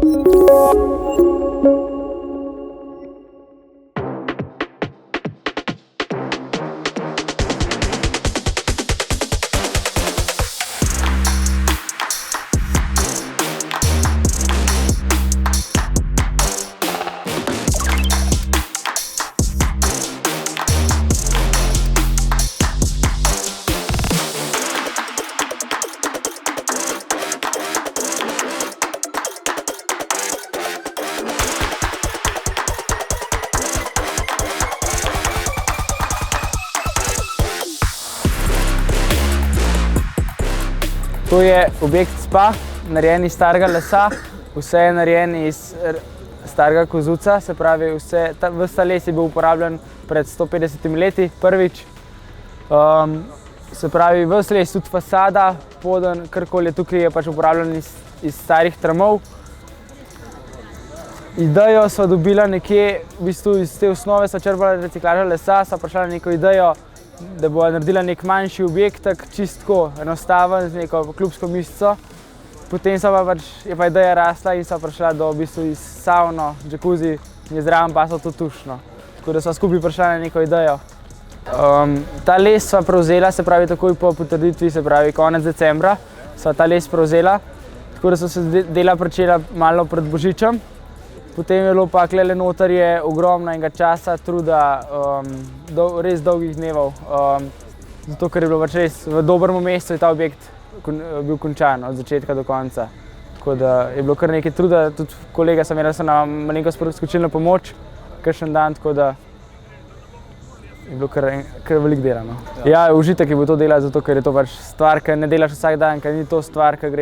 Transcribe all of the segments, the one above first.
To je objekt spa, narejen iz starega lesa, vse je narejen iz starega kozuca, se pravi, ves ta les je bil uporabljen pred 150 leti prvič. Se pravi, ves les, tudi fasada, poden, karkoli je tukaj, je pač uporabljen iz starih tramov. Idejo sva dobila nekje, v bistvu iz te osnove sva črpala reciklaža lesa, sva prišla na neko idejo, da bo naredila nek manjši objektek, čist tako, enostaven, z neko klubsko mišico. Potem je pa ideja rasla in sva prišla do v bistvu iz savno, džakuzi, in je zraven pasal to tušno. Tako da sva skupaj prišla na neko idejo. Ta les sva prevzela, se pravi takoj po potrditvi, se pravi konec decembra, sva ta les prevzela, tako da so se dela pričela malo pred Božičem. Potem je bilo pa klele noter je ogromno enega časa, truda, res dolgih dnevov, zato ker je bilo pač res v dobrem mestu je ta objekt bil končan od začetka do konca. Tako da je bilo kar nekaj truda, tudi kolega sem imela so nam malenkost skočili na pomoč, kakšen dan, tako da je bilo kar veliko dela. No. Ja, užitek je bilo to delati, zato ker je to pač stvar, ki ne delaš vsak dan, ker ni to stvar, ker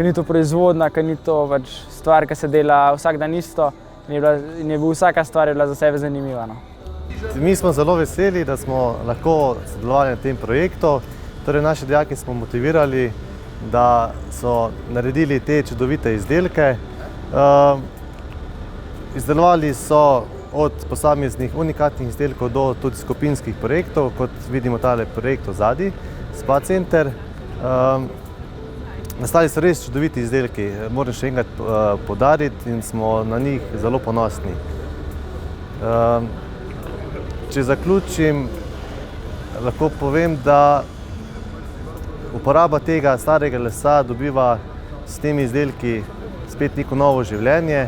ni to proizvodna, ker ni to pač stvar, ki se dela vsak dan isto in je vsaka stvar je bila za sebe zanimiva. No. Mi smo zelo veseli, da smo lahko sodelovali na tem projektu. Torej, naši dijaki smo motivirali, da so naredili te čudovite izdelke. Izdelovali so od posameznih unikatnih izdelkov do tudi skupinskih projektov, kot vidimo tale projekt ozadaj, Spa Center. Nastali so res čudoviti izdelki, moram še enkrat poudariti in smo na njih zelo ponosni. Če zaključim, lahko povem, da uporaba tega starega lesa dobiva s temi izdelki spet neko novo življenje.